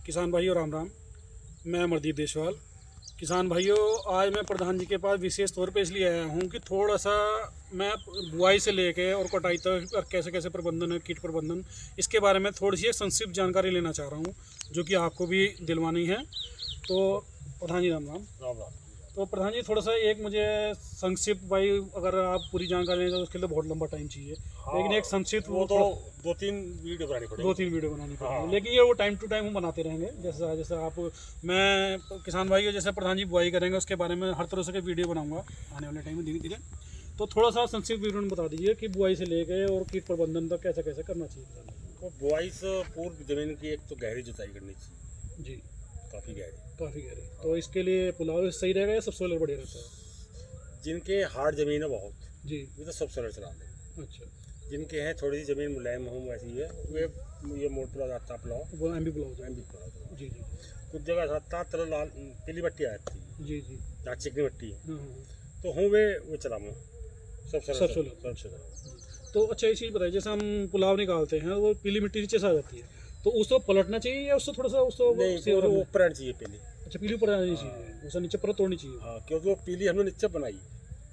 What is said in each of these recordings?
किसान भाइयों राम राम। मैं अमरदीप देशवाल। किसान भाइयों, आज मैं प्रधान जी के पास विशेष तौर पे इसलिए आया हूँ कि थोड़ा सा मैं बुआई से लेके और कटाई तक और कैसे कैसे प्रबंधन है, कीट प्रबंधन, इसके बारे में थोड़ी सी एक संक्षिप्त जानकारी लेना चाह रहा हूँ, जो कि आपको भी दिलवानी है। तो प्रधान जी राम राम। राम राम। तो प्रधान जी थोड़ा सा एक मुझे संक्षिप्त, भाई अगर आप पूरी जानकारी लेंगे तो उसके लिए बहुत लंबा टाइम चाहिए, लेकिन एक संक्षिप्त वो तो 2-3 वीडियो बनानी पड़ेगी। 2-3 वीडियो बनानी पड़ेगी। हाँ। लेकिन ये वो टाइम टू टाइम हम बनाते रहेंगे। जैसे जैसे आप, मैं किसान भाइयों जैसे प्रधान जी बुआई करेंगे उसके बारे में हर तरह से वीडियो बनाऊंगा आने वाले टाइम में धीरे धीरे। तो थोड़ा सा संक्षिप्त विवरण बता दीजिए कि बुआई से लेके और कीट प्रबंधन तक कैसे कैसे करना चाहिए। तो बुआई से पूर्व जमीन की एक तो गहरी जुताई करनी चाहिए, जी, काफ़ी गहरी। काफ़ी गहरी। तो इसके लिए पुलाव सही रहेगा या सब सोलर बढ़िया रहता है? जिनके हार्ड जमीन है बहुत, जी, वे तो सब सोलर चला लें। अच्छा। जिनके हैं थोड़ी सी जमीन मुलायम हो वैसी है, वे ये मोड़ पुलाव आता पुलाव, वो एम बी पुलाव। एम भी पुलाव। जी जी कुछ जगह रहता तरह लाल पीली मट्टी आ जाती है, जी जी। जहाँ चिकनी मट्टी है, हाँ हाँ। तो हूँ वे चलाऊँ सब सब सोलर। तो अच्छा एक चीज़ बताइए, जैसे हम पुलाव निकालते हैं वो पीली मिट्टी नीचे से आ जाती है, तो उसको पलटना चाहिए या उससे थोड़ा सा उसको नहीं, वो ऊपर आनी चाहिए पहले। अच्छा, पीली ऊपर आनी चाहिए, उसे नीचे परत तोड़नी चाहिए। हाँ, क्योंकि वो पीली हमने नीचे बनाई,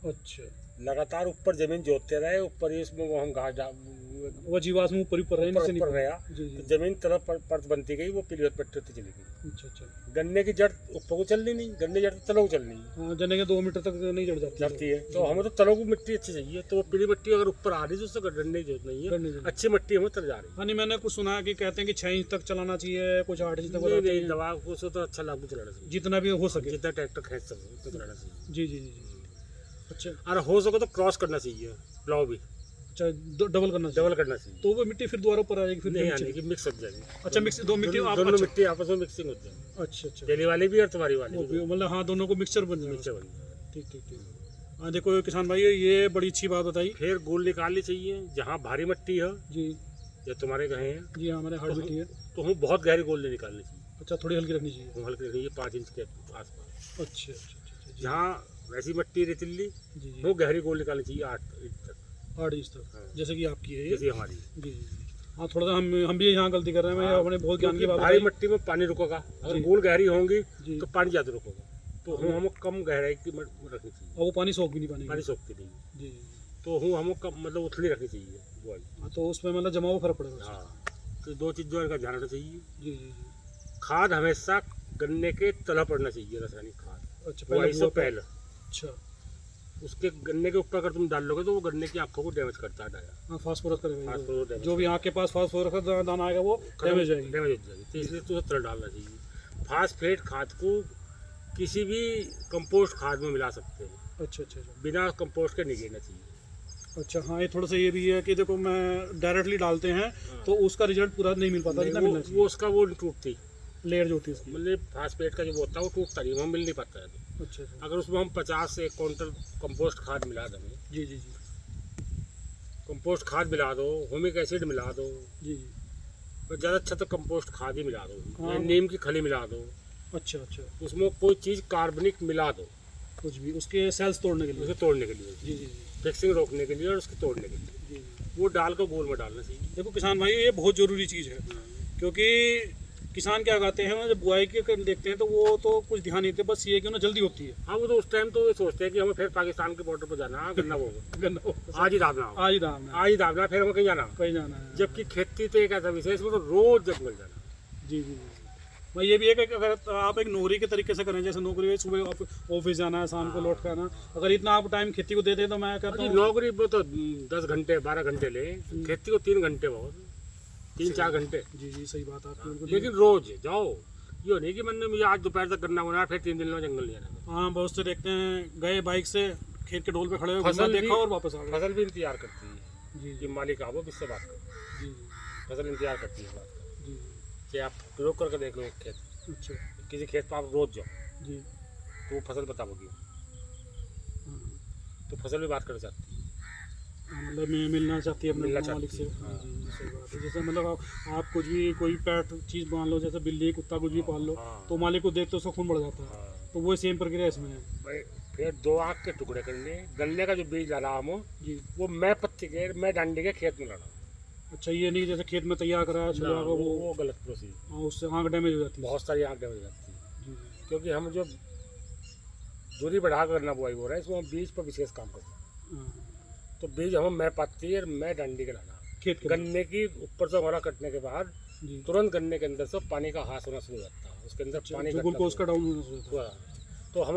अच्छा, लगातार ऊपर जमीन जोतते रहे, ऊपर इसमें वो हम घास वो जीवाश्म ऊपर ऊपर रहे, नीचे ऊपर नहीं गया, जी जी। तो जमीन तरफ परत बनती गई, वो पीली पट्टी होती चली गई। अच्छा अच्छा। गन्ने की जड़ ऊपर को चलनी नहीं, गन्ने की जड़ तो तलों को चलनी है। हाँ, जने के 2 मीटर तक नहीं चढ़ चढ़ती है, तो हमें तो तलों को मिट्टी अच्छी चाहिए, तो वो पीली मिट्टी अगर ऊपर आ रही है तो उससे गन्ने की जरूरत नहीं है, अच्छी मिट्टी हमें तर जा रही है। हाँ नहीं, मैंने कुछ सुना है कि कहते हैं कि 6 इंच तक चलाना चाहिए, कुछ 8 इंच तक नहीं, बताते हैं। दवा को तो अच्छा लागू चलाना चाहिए, जितना भी हो सके, जितना ट्रैक्टर खींच सके उतना चलाना चाहिए। जी जी जी जी। अच्छा और हो सके तो क्रॉस करना चाहिए, प्लाव भी अच्छा, डबल करना चाहिए। डबल करना चाहिए, तो वो मिट्टी फिर दोबारा ऊपर आ जाएगी, फिर नहीं नीचे। आने की मिक्स हो जाएगी। अच्छा, मिक्स दो मिट्टी आप, दोनों अच्छा मिट्टी आपस में मिक्सिंग होती है, अच्छा अच्छा। पहली वाली भी और तुम्हारी वाली वो भी, भी मतलब हाँ, दोनों को मिक्सचर बन जाएगा। मिक्सर बन जाएगा। ठीक ठीक ठीक। हाँ देखो किसान भाई, ये बड़ी अच्छी बात बताई। फिर गोल निकालनी चाहिए, जहाँ भारी मिट्टी है, जी जो तुम्हारे कहे हैं, जी हाँ, हमारे हार्ड मिट्टी है। तो हम बहुत गहरी गोल नहीं निकालनी चाहिए, अच्छा, थोड़ी हल्की रखनी चाहिए। हम हल्के रखिए 5 इंच के आसपास। अच्छा अच्छा अच्छा। जहाँ वैसी मिट्टी रेतीली, जी जी। वो गहरी गोल निकालनी चाहिए 8 इंच तक, 8 इंच तक, हाँ। जैसे कि आपकी है ये। जैसी हमारी। जी जी। हाँ, थोड़ा सा हम भी यहाँ गलती कर रहे हैं। मैं अपने बहुत ज्ञान की बात भारी बताई। मिट्टी में पानी रुकेगा, अगर जी। गोल गहरी होंगी जी। तो पानी ज़्यादा रुकेगा, तो हमें कम गहराई की रखनी चाहिए, और वो पानी सोख भी नहीं पानी पानी सोखती नहीं, जी जी। तो हमें कम मतलब उथली रखनी चाहिए बुआई। हाँ, तो उसमें मतलब जमा हुआ फर्क पड़ेगा। हाँ, तो 2 चीज़ों का ध्यान रखना चाहिए। जी जी जी। खाद हमेशा गन्ने के तला पड़ना चाहिए, रासायनिक खाद अच्छा, बुआई से पहले। अच्छा उसके गन्ने के ऊपर अगर तुम डाल लोगे तो वो गन्ने की आंखों को डैमेज करता है डाया। हाँ, फास्फोरस करेगा। फास्फोरस डैमेज जो भी आँख के पास फास्फोरस का दाना आएगा वो डैमेज हो जाएगी। डैमेज हो जाएगी, तो इसलिए तो तरह डालना चाहिए। फास्फेट खाद को किसी भी कंपोस्ट खाद में मिला सकते हैं, अच्छा अच्छा अच्छा। बिना कंपोस्ट के नहीं गिरना चाहिए। अच्छा हाँ, ये थोड़ा सा ये भी है कि देखो मैं डायरेक्टली डालते हैं तो उसका रिजल्ट पूरा नहीं मिल पाता, जितना मिलना वो चाहिए। उसका वो टूटती, लेयर जो होती है उसकी। मतलब फास्फेट का जो होता है वो टूटता नहीं, वो मिल नहीं पाता है। तो अच्छा अच्छा। अगर उसमें हम 50 से 1 क्विंटल कंपोस्ट खाद मिला दें, जी जी जी कंपोस्ट खाद मिला दो, ह्यूमिक एसिड मिला दो, जी जी। तो ज़्यादा अच्छा तो कंपोस्ट खाद ही मिला दो, हाँ। या नीम की खली मिला दो, अच्छा अच्छा। उसमें कोई चीज़ कार्बनिक मिला दो, कुछ भी उसके सेल्स तोड़ने के लिए। उसे तोड़ने के लिए, जी जी जी फिक्सिंग रोकने के लिए और उसके तोड़ने के लिए, जी। वो डाल कर गोल में डालना चाहिए। देखो किसान भाई, ये बहुत ज़रूरी चीज़ है, क्योंकि किसान क्या कहते हैं जब बुआई के देखते हैं तो वो तो कुछ ध्यान नहीं देते, बस ये कि उन्हें जल्दी होती है। हाँ, वो तो उस टाइम तो ये सोचते हैं कि हमें फिर पाकिस्तान के बॉर्डर पर जाना है, गन्ना वो आज ही दाबना हो, आज ही दाम है, आज ही दाबना, फिर हमें कहीं जाना हो। कहीं जाना है। जबकि खेती तो एक ऐसा विषय है, इसमें तो रोज जंगल जाना। जी जी जी। मैं ये भी है कि अगर आप एक नौकरी के तरीके से करें, जैसे नौकरी में सुबह ऑफिस जाना है, शाम को लौट के आना, अगर इतना आप टाइम खेती को देते हैं तो मैं कहता हूँ नौकरी वो तो 10 घंटे 12 घंटे ले, खेती को 3 घंटे बहुत, 3-4 घंटे। जी जी, सही बात है आपकी। लेकिन रोज जाओ, ये नहीं कि मैंने मुझे आज दोपहर तक गन्ना बनाया फिर 3 दिन में जंगल नहीं जाना। हाँ, बहुत से देखते हैं गए बाइक से खेत के डोल पे खड़े हुए, फसल घूमा, देखा भी- और वापस आ गए। फसल भी इंतजार करती है जी कि जी मालिक आओ किससे बात करो, जी फसल इंतजार करती है बात करो। जी कि आप प्रयोग करके देख लो एक खेत, जी। अच्छा किसी खेत पर आप रोज जाओ जी। तो वो फसल बताओगी, हाँ तो फसल भी बात कर सकती है। हाँ, मतलब मैं मिलना चाहती है अपने मिलना मालिक से। चाहती है, हाँ। जी जी, सही बात है। जैसे मतलब आप कुछ भी कोई पेट चीज़ मान लो, जैसे बिल्ली कुत्ता कुछ भी पाल लो, हाँ। तो मालिक को देख तो उसका खून बढ़ जाता है। हाँ। तो वो सेम प्रक्रिया इसमें है। भाई, फिर 2 आँख के टुकड़े करने, गन्ने का जो बीज डाला हम जी। वो मैं पत्ती के मैं डंडी के खेत में डाला, अच्छा, ये नहीं जैसे खेत में तैयार करा ना, चलो वो गलत प्रोसीजर, हाँ, उससे आँख डैमेज हो जाती है। बहुत सारी आँख डैमेज हो जाती है। जी जी। क्योंकि हम जो दूरी बढ़ा कर करना बुआई हो रहा है, इसमें हम बीज पर विशेष काम करते हैं। हाँ, तो बीज हम मैं पाती और मैं डंडी के लाना, खेत के अंदर। गन्ने की ऊपर से हमारा कटने के बाद जी। तुरंत गन्ने के अंदर से पानी का हास होना शुरू हो जाता है, उसके अंदर अच्छा, पानी जो घटना ग्लूकोज का शुरू डाउन होना शुरू होता है। हुआ। तो हम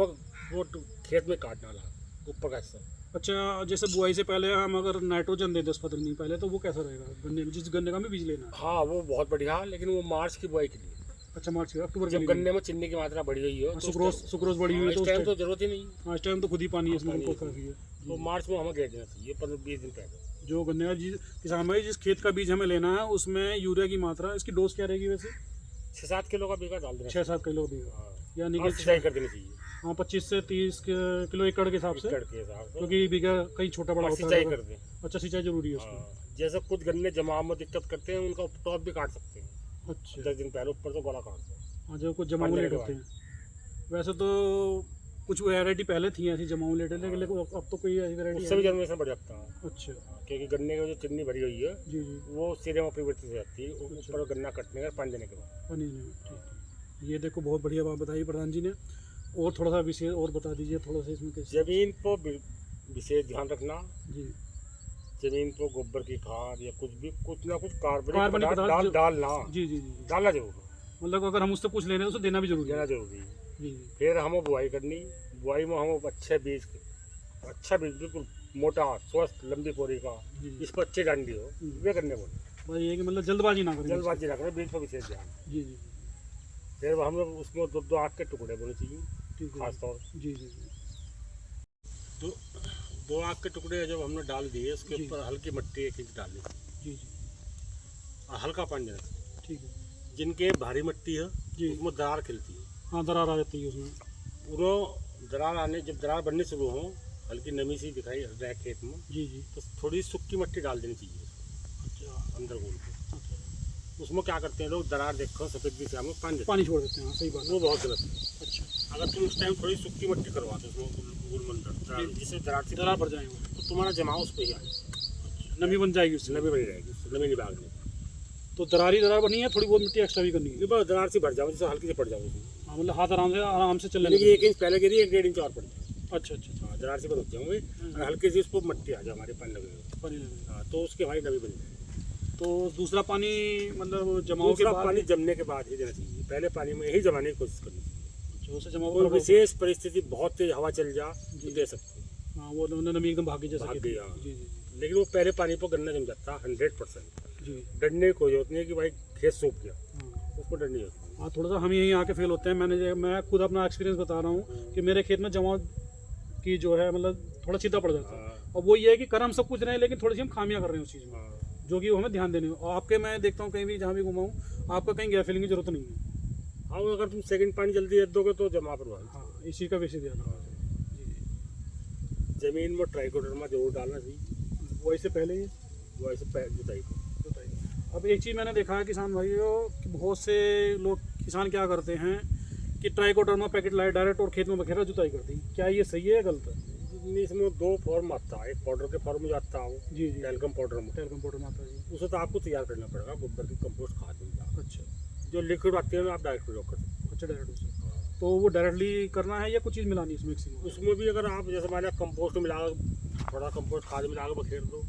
वो खेत में काटना लगा ऊपर का हिस्सा। अच्छा, जैसे बुआई से पहले हम अगर नाइट्रोजन दे 10-15 दिन पहले, तो वो कैसा रहेगा गन्ने में, जिस गन्ने का हमें बीज लेना है? हाँ, वो बहुत बढ़िया, लेकिन वो मार्च की बुआई के लिए, अच्छा, मार्च के अक्टूबर के जब लिए। गन्ने में चीनी की मात्रा बढ़ी हुई हो तो सुक्रोज बढ़ी हुई है, इस तो उस टाइम टाइम तो जरूरत ही नहीं, हाँ, इस टाइम तो खुद ही पानी है इसमें, पानी ग्लूकोज है। काफ़ी है। तो मार्च में हमें घेर देना चाहिए 15-20 दिन पहले। जो गन्ने का किसान भाई जिस खेत का बीज हमें लेना है, उसमें यूरिया की मात्रा, इसकी डोज क्या रहेगी वैसे? 6-7 किलो का बीघा डाल देना 6-7 किलो बीघा, हाँ। यानी और कि सिंचाई कर देनी चाहिए हाँ 25 से 30 किलो एकड़ के हिसाब से, एकड़ के हिसाब से, क्योंकि बीघा कहीं छोटा बड़ा और होता सिंचाई है। कर दें। अच्छा, सिंचाई जरूरी है उसमें। हाँ, जैसे कुछ गन्ने जमाव में दिक्कत करते हैं, उनका टॉप भी काट सकते हैं अच्छा 10 दिन पहले, ऊपर से गोला काट दो। हाँ, जो कुछ जमाऊ पानी लेट के होते हैं। वैसे तो कुछ वैरायटी पहले थी ऐसी जमाऊ लेट, लेकिन अब तो कोई ऐसी वैरायटी उससे भी जनरेशन बढ़ जाता है, अच्छा क्योंकि गन्ने की जो चीनी भरी हुई है जी जी। वो सिरे में परिवर्तित हो जाती है ऊपर गन्ना कटने का 5 देने के बाद। पानी में ठीक। ये देखो बहुत बढ़िया बात बताई प्रधान जी ने, और थोड़ा सा विशेष और बता दीजिए थोड़ा सा इसमें कैसे। जमीन को विशेष ध्यान रखना, जी। जमीन को गोबर की खाद या कुछ ना कुछ कार्बनिक कार्बनिक पदार्थ पदार्थ डालना, जी जी जी। डालना जरूर, मतलब अगर हम उससे कुछ ले रहे हैं तो उसे देना भी जरूरी देना है। जरूरी है। जी जी। फिर हमें बुआई करनी, बुआई में हम अच्छा बीज बिल्कुल मोटा स्वस्थ लंबी पोरी का, जी। जिस पर अच्छी डंडी हो, वे करने बोले। बस ये कि मतलब जल्दबाजी ना करें। जल्दबाजी रखना, बीज पर विशेष ध्यान। जी जी। फिर हम लोग उसमें 2 आँख के टुकड़े बोले चाहिए ठीक है। खासतौर। जी जी जी। तो 2 आँख के टुकड़े जब हमने डाल दिए, उसके जी। ऊपर हल्की मिट्टी 1 इंच डालनी जी जी। और हल्का पानी देना चाहिए। ठीक है। जिनके भारी मिट्टी है जी। उसमें दरार खिलती है, हाँ, दरार आ जाती है उसमें। पूरा दरार आने, जब दरार बननी शुरू हो, हल्की नमी सी दिखाई रहे खेत में, जी जी। तो थोड़ी सूखी मिट्टी डाल देनी चाहिए अच्छा अंदर घोल के। अच्छा। उसमें क्या करते हैं लोग, दरार देखो सफेद दिशा में पानी देते पानी छोड़ देते हैं, हाँ सही बात हैं, है। वो बहुत गलत है। अच्छा। अगर तुम उस टाइम थोड़ी सूखी मिट्टी करवा दो उसमें गुल मंदर, जिससे दरार से दरार भर जाएंगे, तो तुम्हारा जमाव उस पर ही आएगा, नमी बन जाएगी उससे। नमी बनी रहेगी, उससे नमी नहीं भागने। तो दरार बनी है, थोड़ी बहुत मिट्टी एक्स्ट्रा भी करनी है। ये बस दरार से भर जाओ, जैसे हल्की से पड़ जाओ उसमें, हाँ, मतलब हाथ आराम से चलने यानी कि लगे। 1 इंच पहले गिरी, 1-1.5 इंच और पड़ जाए। अच्छा अच्छा। हाँ, दरार से बन जाओगे और हल्की सी उसको मिट्टी आ जाए, हमारे पानी लगेगा। पानी लगे हाँ, तो उसकी हमारी नमी बन जाएगी। तो दूसरा पानी मतलब जमाव के दूसरा बाद पानी जमने के बाद ही देना चाहिए, पहले पानी में ही जमाने की कोशिश करनी चाहिए। जो उसे जमाव कोई कर विशेष परिस्थिति, बहुत तेज हवा चल जा तो दे सकते हैं, हाँ, वो नमी एकदम भागी जैसे भाग कहते गई, हैं। हाँ। जी जी लेकिन वो पहले पानी पर गन्ना जम जाता 100%। जी। डरने की कोई जरूरत नहीं है कि भाई खेत सूख गया, हाँ उसको डरनी होती हाँ, थोड़ा सा हम यहीं आके फेल होते हैं। मैं खुद अपना एक्सपीरियंस बता रहा हूँ कि मेरे खेत में जमाव की जो है मतलब थोड़ा सीधा पड़ जाता है। है। और वो ये है कि कर हम सब कुछ रहे हैं, लेकिन थोड़ी सी हम खामियां कर रहे हैं उस चीज़ में, हाँ, जो कि हमें ध्यान देने में। और आपके मैं देखता हूँ कहीं भी जहाँ भी घुमाऊँ, आपका कहीं गैर फिलिंग की जरूरत नहीं है। हाँ, अगर तुम सेकंड पानी जल्दी दे दोगे तो जमा प्रभावित। हाँ, इसी का वैसे ध्यान रखना। जमीन में ट्राइकोडर्मा जरूर डालना चाहिए, वो इससे पहले ही वो ऐसे जुताई को। बताइए। अब एक चीज़ मैंने देखा है किसान भाइयों कि बहुत से लोग किसान क्या करते हैं कि ट्राइकोडर्मा पैकेट लाए डायरेक्ट और खेत में बखेरा जुताई कर दी। क्या ये सही है या गलत है? इसमें 2 फॉर्म आता है, एक पाउडर के फॉर्म में जो आता है, जी जी। टैल्कम पाउडर में, टेल कंप्यूटर में आता है जी। उसे तो आपको तैयार करना पड़ेगा, गोबर की कंपोस्ट खाद मिलता। अच्छा जो लिक्विड आती है ना, आप डायरेक्ट प्रयोग कर सकते अच्छा, डायरेक्ट उसे तो वो डायरेक्टली करना है या कुछ चीज़ मिलानी है इसमें मिक्सिंग हो। उसमें भी अगर आप जैसे मान कंपोस्ट मिला, थोड़ा कंपोस्ट खाद मिला के बखेर दो,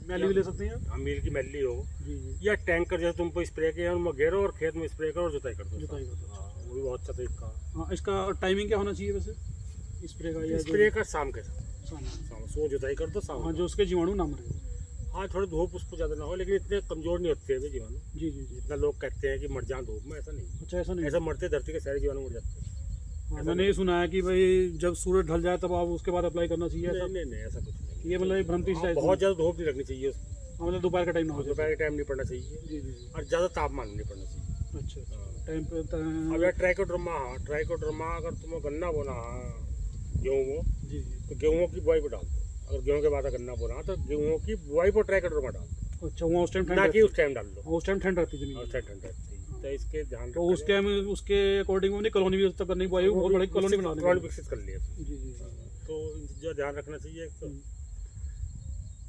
मैली भी ले सकते हैं? हाँ, मील की मैली हो, जी जी। या टैंकर जैसे तुम पे स्प्रे किया उनमें घेरो और खेत में स्प्रे करो और जुताई कर दो। जुताई कर दो। हाँ, वो भी बहुत अच्छा तरीका। हाँ, इसका टाइमिंग क्या होना चाहिए वैसे स्प्रे का? या स्प्रे का शाम के शाम। सो जुताई कर दो शाम। हाँ, जो उसके जीवाणु ना मरे। हाँ, थोड़ी धूप उसको ज़्यादा ना हो, लेकिन इतने कमजोर नहीं होते हैं जीवाणु, जी जी जी। जितना लोग कहते हैं कि मर जाए धूप में, ऐसा नहीं। अच्छा, ऐसा नहीं? ऐसा मरते धरती के सारे जीवाणु मर जाते हैं। हाँ, मैंने ये सुना है कि भाई जब सूरज ढल जाए तब आप उसके बाद अप्लाई करना चाहिए। ऐसा नहीं, ऐसा कुछ नहीं। ये मतलब एक भ्रांति हाँ, शायद बहुत ज़्यादा धूप नहीं लगनी चाहिए उसको, हाँ, मतलब दोपहर का टाइम ना हो जाए। दोपहर के टाइम नहीं पड़ना चाहिए, जी जी जी। और ज़्यादा तापमान नहीं पड़ना चाहिए। अच्छा हाँ। टाइम पे अब यार ट्राइकोडर्मा, हाँ, ट्राइकोडर्मा अगर तुम्हें गन्ना बोना गेहूँ, जी जी। तो गेहूँ की बुआई पर डाल दो। अगर गेहूँ के बाद गन्ना बोना तो गेहूँ की बुआई पर ट्राइकोडर्मा डाल दो, अच्छा, वहाँ उस टाइम ना ठंड कि उस टाइम डाल दो, उस टाइम ठंड रहती है और जमीन। ठंड ठंड रहती है। तो इसके ध्यान तो उस टाइम उसके अकॉर्डिंग अपनी कॉलोनी भी तक करनी पड़ेगी, बहुत बड़ी कॉलोनी बनानी कॉलोनी पड़ेगी। विकसित कर लिया। जी जी जी। तो जो ध्यान रखना चाहिए, तो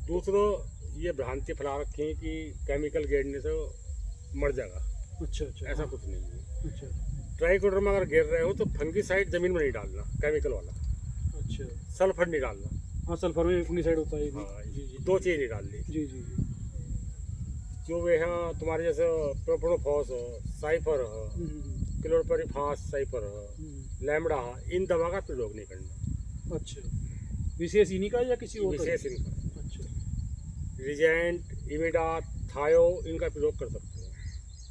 दूसरों ये भ्रांति फैला रखी है कि केमिकल गिरने से मर जाएगा। अच्छा अच्छा। ऐसा कुछ नहीं है। अच्छा ट्राइकोडर्मा अगर गिर रहे हो तो फंगीसाइड जमीन में नहीं डालना, केमिकल वाला। अच्छा। सल्फर नहीं डालना। हाँ, सल्फर में फंगिसाइड होता है ये भी। हाँ, जी जी। 2 चीज़ नहीं डालनी। जी जी जी। जो वे हैं तुम्हारे जैसे प्रोपोनोफॉस हो, साइफर हो, क्लोरपरिफास साइफर हो, लैम्बडा, इन दवा का प्रयोग नहीं करना। अच्छा, विशेष इन्हीं का या किसी और का? विशेष इनका। अच्छा रिजेंट, इमिडा, थायो, इनका प्रयोग कर सकते हैं,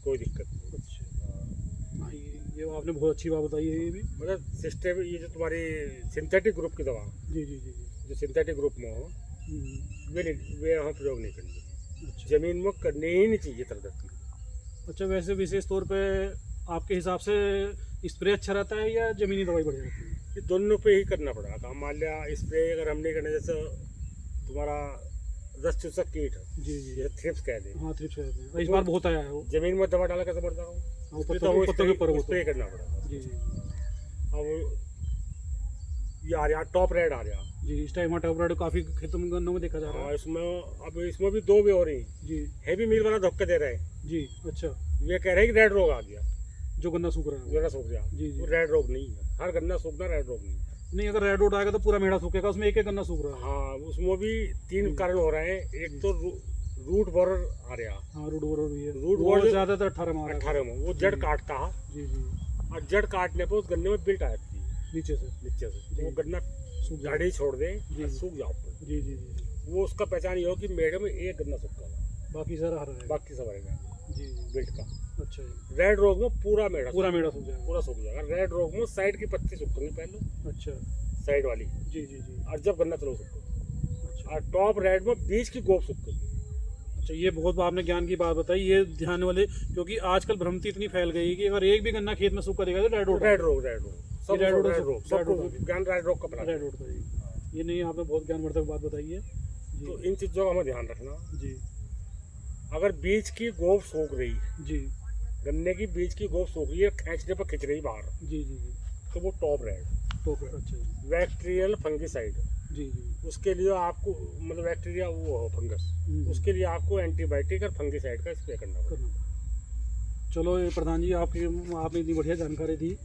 कोई दिक्कत नहीं। अच्छा। हाँ, ये आपने बहुत अच्छी बात बताई है ये भी। मतलब सिस्टम, ये जो तुम्हारी सिंथेटिक ग्रुप की दवा, जी जी जी जी। जो सिंथेटिक ग्रुप में हो, वे यहाँ प्रयोग नहीं करनी। अच्छा जमीन में करनी ही नहीं चाहिए तरदर्ती। अच्छा। वैसे विशेष तौर पे आपके हिसाब से स्प्रे अच्छा रहता है या जमीनी दवाई बढ़िया रहती है? ये दोनों पे ही करना पड़ेगा। मान लिया स्प्रे अगर हम नहीं करने, जैसे तुम्हारा रस चूसक कीट है, जी जी। जैसे थ्रिप्स कह दें, हाँ, थ्रिप्स कहते हैं, इस बार बहुत आया है वो। जमीन में दवा डाला कैसे बढ़ता हूँ, हाँ, पत्तों के ऊपर स्प्रे करना पड़ेगा। जी जी अब ये आ रहा टॉप रेड आ रहा। जी। इस टाइम टॉप रेड काफ़ी खेतों में गन्नों में देखा जा रहा हाँ, है। इसमें भी 2 वे हो रही। जी हैवी मील वाला धक्के दे रहे हैं। जी। अच्छा, ये कह रहे हैं कि रेड रोग आ गया, जो गन्ना सूख रहा है गन्ना सूख गया। जी जी। वो रेड रोग नहीं है, हर गन्ना सूखना रेड रोग नहीं है। नहीं, अगर रेड रोड आएगा तो पूरा मेढ़ा सूखेगा, उसमें एक एक गन्ना सूख रहा है। हाँ, उसमें भी 3 कारण हो रहे हैं। एक तो रूट बोरर आ रहा। हाँ, रूट बोरर भी है। रूट वो बोरर ज़्यादातर 18 में आ रहा है। 18 में वो जड़ काटता है, जी जी। और जड़ काटने पर उस गन्ने में बिल्ट आती है नीचे से नीचे से, तो वो गन्ना सूख जाए। झाड़ी छोड़ दे, जी। और सूख जाओ ऊपर। जी जी जी। वो उसका पहचान ये हो कि मेढ़े में एक गन्ना सूखा है, बाकी सारा हरा है। बाकी सब रहेगा जी जी। बिल्ट का। अच्छा जी। रेड रोग में पूरा मेढ़ा पूरा मेढ़ा सूख जाएगा। पूरा सूख जाएगा। रेड रोग में साइड की पत्ती सूखेंगी पहले, अच्छा। साइड वाली, जी जी जी। और जब गन्ना चलो सूखेगा। अच्छा और टॉप रेड में बीच की गोप सूखेगी। अच्छा। ये बहुत आपने ज्ञान की बात बताई, ये ध्यान वाले, क्योंकि आजकल भ्रांति इतनी फैल गई है कि अगर एक भी गन्ना खेत में सूखा देगा तो रेड रोड। रेड रोग सब रेड रोग रेड रोग, सबको रेड रोग। ज्ञान रेड रोग का पता है। रेड रोड का जी। ये नहीं, आपने बहुत ज्ञानवर्धक बात बताई है जी। तो इन चीज़ों का हमें ध्यान रखना। जी अगर बीज की गोप सूख रही, जी गन्ने की बीज की गोप सूख रही है, खींचने पर खिंच रही बाहर, जी जी जी। तो वो टॉप रेड। तो अच्छा जी। बैक्टीरियल फंगिसाइड, जी जी। उसके लिए आपको, मतलब बैक्टीरिया वो हो फंगस, उसके लिए आपको एंटीबायोटिक और फंगिसाइड का स्प्रे करना पड़ेगा। चलो ये प्रधान जी, आपने इतनी बढ़िया जानकारी दी,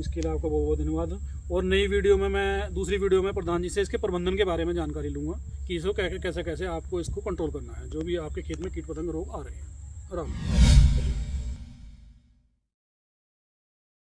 इसके लिए आपका बहुत बहुत धन्यवाद। और नई वीडियो में, मैं दूसरी वीडियो में प्रधान जी से इसके प्रबंधन के बारे में जानकारी लूँगा कि इसको कैसे कैसे आपको इसको कंट्रोल करना है, जो भी आपके खेत में कीट पतंग रोग आ रहे हैं। राम।